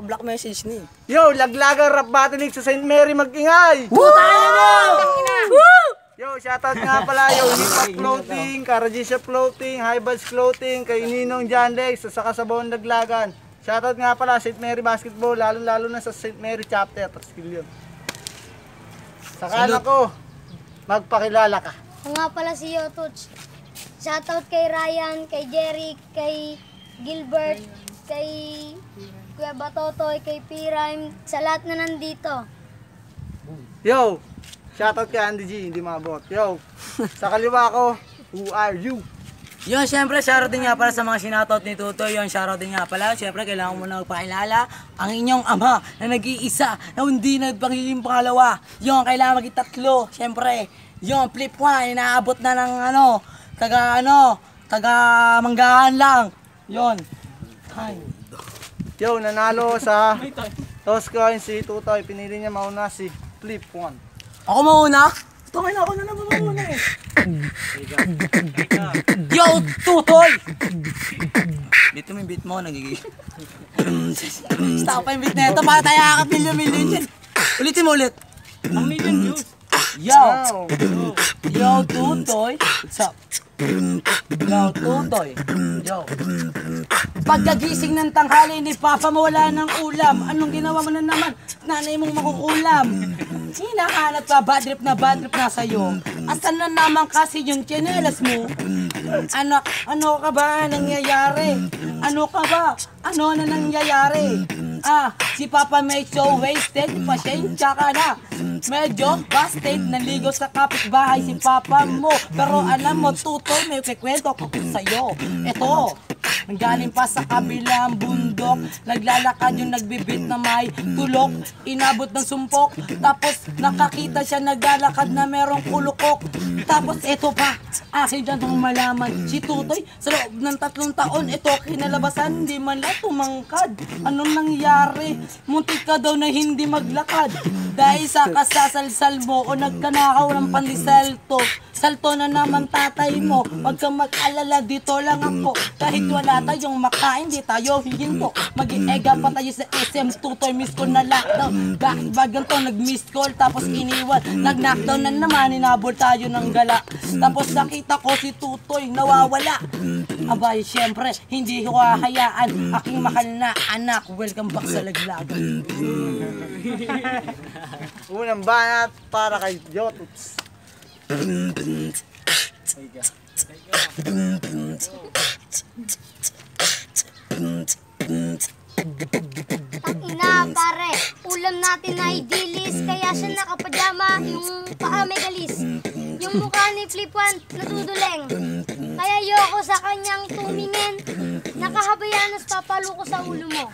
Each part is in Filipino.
Black message ni. Yo, laglagan rap battling sa St. Mary mag-ingay! Yo, shoutout nga pala, yo, Hip-Hop Clothing, Karajisha Clothing, High Buds Clothing, kay Ninong John Lex, sa Kasabon Laglagan. Shoutout nga pala, St. Mary Basketball, lalo na sa St. Mary Chapter, skill yun. Saka ko, magpakilala ka. Ako nga pala si Yotuts. Shoutout kay Ryan, kay Jerry, kay Gilbert, kay Kuya Batotoy, kay P-Rhyme, sa lahat na nandito. Yo, shoutout kay Andy G, hindi mabot. Yo, sa kaliwa ko, who are you? Yun, syempre, shoutout din nga pala sa mga sinoutout ni Tutoy. Yun, shoutout din nga pala. Syempre, kailangan mo na magpakilala ang inyong ama na nag-iisa na hindi nagpangiging pangalawa. Yun, kailangan maging tatlo. Syempre, yun, flip 1, inaabot na ng taga manggahan lang. Yun. Hi. Yo, nanalo sa toss coin si Tutoy. Pinili niya mauna si flip 1. Ako mauna? Tungay na ako na naman mauna eh. Yo, Tutoy! Beat mo yung beat mo, nagiging. Stop pa yung beat na ito para tayo million dyan. Ulitin mo ulit. Ang million views. Yo! Yo, Tutoy. What's up? Yo, Tutoy. Yo. Pagkagising ng tanghali ni Papa mo wala ng ulam. Anong ginawa mo na naman? Nanay mong makukulam. Hinahanap ka, bad trip na sa'yo. Asan na naman kasi yung tsinelas mo? Ano ka ba nangyayari? Ano ka ba? Ano na nangyayari? Si Papa may so wasted, pasensya ka na. Medyo busted, naligaw sa kapitbahay si Papa mo. Pero alam mo, Tutoy, may kikwento ko sa'yo. Ito, nanggaling pa sa kabilang bundok, naglalakad yung nagbibit na may tulok, inabot ng sumpok, tapos nakakita siya naglalakad na merong kulukok. Tapos ito pa, akin dyan itong malaman, si Tutoy sa loob ng 3 taon, ito kinalabasan, hindi man lang tumangkad. Anong nangyari? Muntik ka daw na hindi maglakad dahil sa kasasalsal mo o nagkanakaw ng pandisalto. Salto na naman tatay mo, wag kang mag-alala, dito lang ako. Kahit wala tayong makain, di tayo hihinto. Mag-iega pa tayo sa SM, Tutoy, miss ko na lockdown. Bakit ba ganito, nag-miss call, tapos iniwan. Nag-knockdown na naman, inabol tayo ng gala. Tapos nakita ko si Tutoy, nawawala. Abay, syempre, hindi ko hahayaan. Aking mahal na anak, welcome back sa Laglagan. Unang banat para kay Yotuts. Ina, pare, ulam natin ay dilis, kaya siya nakapajama, yung paa may galis. Yung mukha ni Flip 1 natuduleng, kaya ayoko sa kanyang tumingin. Nakahabayanas papalo ko sa ulo mo.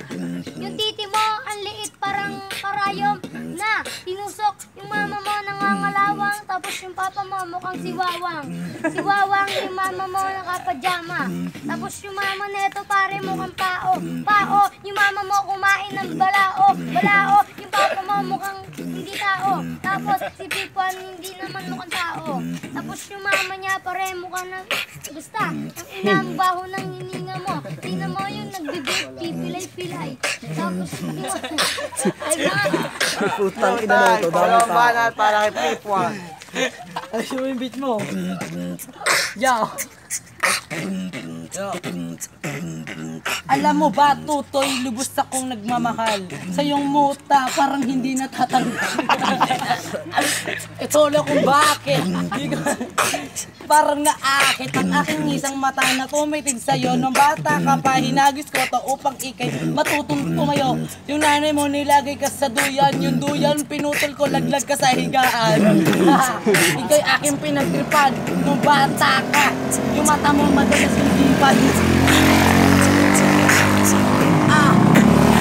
Yung titi mo, ang liit parang karayom na tinusok. Yung mama mo nangangalawang, tapos yung papa mo mukhang si Wawang. Si Wawang, yung mama mo nakapajama. Tapos yung mama neto pare mukhang pao. Pao, yung mama mo kumain ng balao. Balao, yung papa mo mukhang hindi tao. Tapos si Pipuan hindi naman mukhang tao. Tapos yung mama niya pare mukhang na basta. Ang inang baho ng hininga mo. Tingnan mo yung nagbibig, pipilay-pilay. Tapos yung ay ma. Putang ina na ito, unang banat para kay flip 1. Ay, yung beat mo. Yo. Alam mo ba, Tutoy, lubos akong nagmamahal. Sa iyong muta, parang hindi natatanggal. Ito lang kung bakit. Parang naakit ang aking isang mata na tumitig sa'yo. Nung bata ka pa, hinagis ko to upang ikay matutong tumayo. Yung nanay mo nilagay ka sa duyan. Yung duyan, pinutol ko, laglag ka sa higaan. Ika'y aking pinagtripan. Nung bata ka, yung mata mo madalas yung dipan.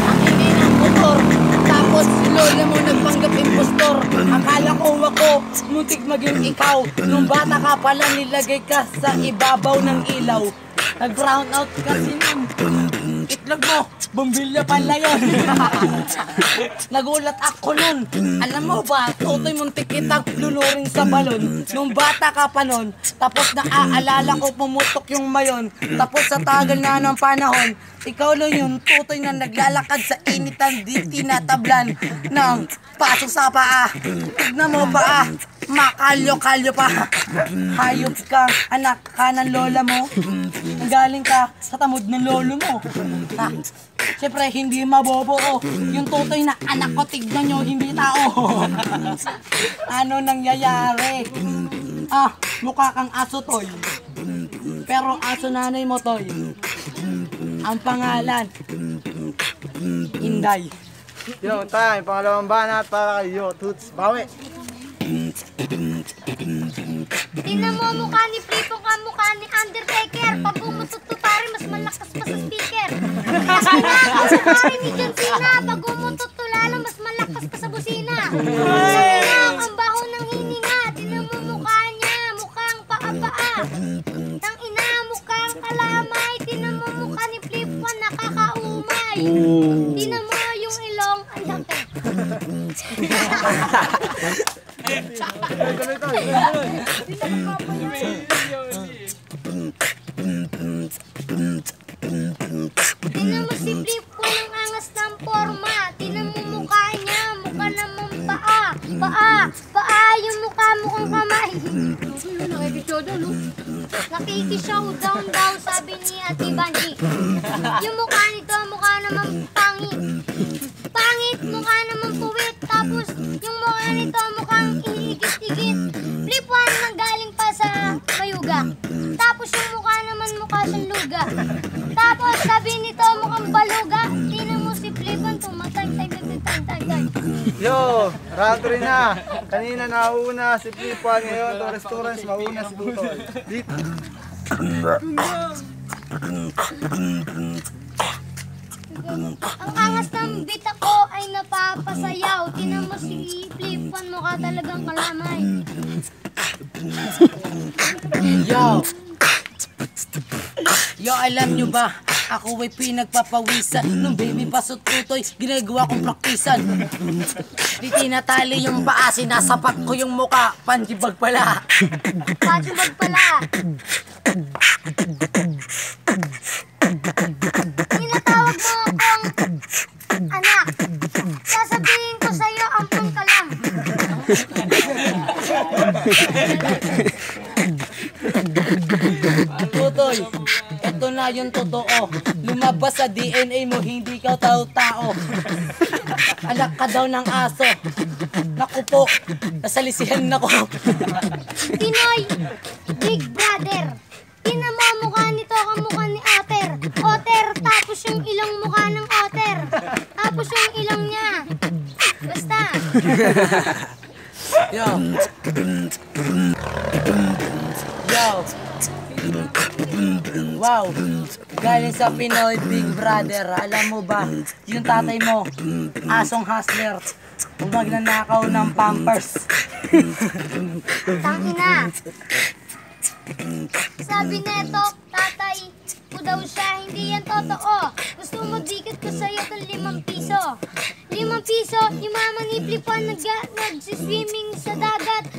Ang ingay ng motor. Tapos lola mo nagpanggap impostor. Akala ko ako, muntik maging ikaw. Nung bata ka pala nilagay ka sa ibabaw ng ilaw. Nag-brown out kasi nung itlog mo, bumbilya pala yun. Nagulat ako nun. Alam mo ba, tutoy muntik kitang luluring sa balon. Nung bata ka pa nun, tapos naaalala ko pumutok yung mayon. Tapos sa tagal na ng panahon, ikaw lang yung tutoy na naglalakad sa initan di tinatablan ng pasok sa paa. Tignan mo paa, makalyo-kalyo pa. Hayop kang anak ka ng lola mo. Galing ka sa tamod ng lolo mo. Ha? Siyempre, hindi mabobo oh. Yung tutoy na anak ko, tignan nyo, hindi tao. Ano nangyayari? Mukha kang aso, Toy. Pero aso nanay mo, Toy. Ang pangalan, Inday. Yo, time. Pangalawang banat para kay Yo Toots. Bawi. Tingnan mo mukha ni Flipo ka mukha ni Undertaker. Pag umutot to pare, mas malakas pa sa speaker. Kasi pare ni John Cena. Pag umutot to lalo, mas malakas pa sa busina. Ang baho ng hininga. Tingnan mo mukha niya, mukhang paa-paa. Tang ina, mukhang kalamay. Tingnan mo mukha ni Flipo, nakakaumay. Tingnan mo yung ilong, ang laki. Tingnan mo si Flip ko ng angas ng forma. Tingnan mo mukha niya, mukha namang paa. Paa, yung mukha mukhang kamay. Nakikishowdown daw, sabi ni Ate Banji. Yung mukha nito, mukha namang pangit. Pangit, mukha namang puwit. Tapos yung mukha nito, mukhang iigit-igit. Flip one nang galing pa sa Mayuga. Tapos yung mukha naman mukha siyang luga. Tapos sabi nito mukhang baluga. Tingnan mo si Flip one, tumatay-tay. Yo, round 3 na. Kanina nauna si Flip one, ngayon to restaurants mauna si Tutol. Dito. Ang angas ng bita ko ay napapasayaw. Tingnan mo si Flip one, mukha talagang kalamay. Yo, alam nyo ba? Ako ay pinagpapawisan. Nung baby pa sa tutoy, ginagawa kong praktisan. Di tinatali yung paa, sinasapak ko yung muka. Panjibag pala. Panjibag pala. Tinatawag mo akong anak. Sasabihin ko sa'yo, ampun ka lang. Tutoy, ito na yung totoo. Lumabas sa DNA mo, hindi ka tao-tao. Anak ka daw ng aso. Naku po, nasalisihan na ko. Tinoy, Big Brother. Tingnan mo mukha nito, kamukha ni Otter. Otter, tapos yung ilong mukha ng Otter. Tapos yung ilong niya. Basta. Yo. Wow, galing sa Pinoy Big Brother. Alam mo ba, yung tatay mo, asong hustler, kung magnanakaw ng Pampers. Tangina. Sabi neto, tatay ko daw siya, hindi yan totoo. Gusto mo dikit ko sa'yo itong 5 piso. 5 piso, yung mama ni Flipan nagsiswimming sa dagat,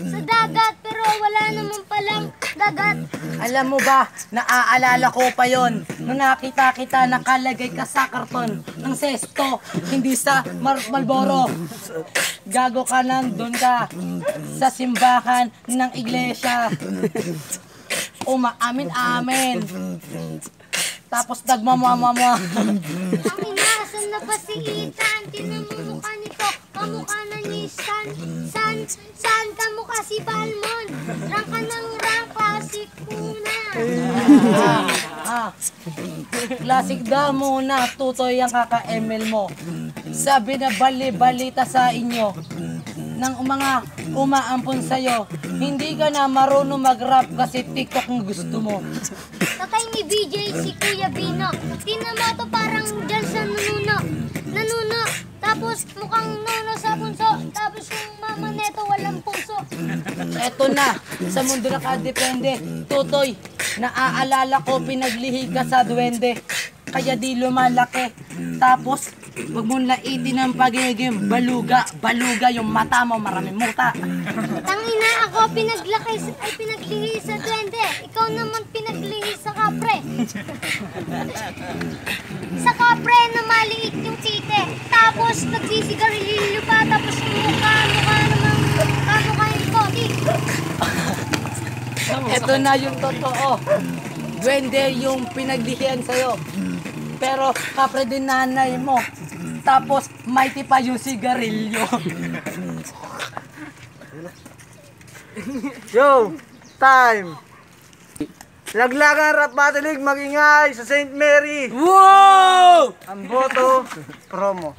pero wala naman palang dagat. Alam mo ba, naaalala ko pa yon. Nung nakita kita, nakalagay ka sa karton ng sesto, hindi sa Marlboro. Gago ka, nandun ka sa simbahan ng iglesia. Umaamin-amin. Tapos nagmamamama. Ang inasan na ba si Ethan? Tinan mo mukha nito, kamukha na ni San kamukha si Balmon. Rangka ng rangka si Kuna. Classic daw muna, tutoy ang kaka-ML mo. Sabi na bali-balita sa inyo ng mga umaampon sa'yo, hindi ka na marunong mag-rap kasi TikTok ang gusto mo. Tatay ni BJ si Kuya Bino. Tingnan mo to parang dyan sa nanuno. Tapos mukhang nuno sa punso. Tapos yung mama neto walang puso. Eto na, sa mundo nakadepende. Tutoy, naaalala ko pinaglihi ka sa duwende. kaya di lumalaki. Tapos, wag mong laitin ang pagiging baluga. Baluga yung mata mo, maraming muta. Tangina ako pinaglihi sa duwende. Ikaw naman pinaglihi sa kapre. Sa kapre na maliit yung tite. Tapos nagsisigarilyo pa. Tapos yung mukha naman kamukha yung koti. Ito na yung totoo. Duwende yung pinaglihian sa'yo. Pero kapre din nanay mo. Tapos mighty pa yung sigarilyo. Yo, time! Laglagan Rap Battle League, magingay sa St. Mary. Wow! Ang boto, promo.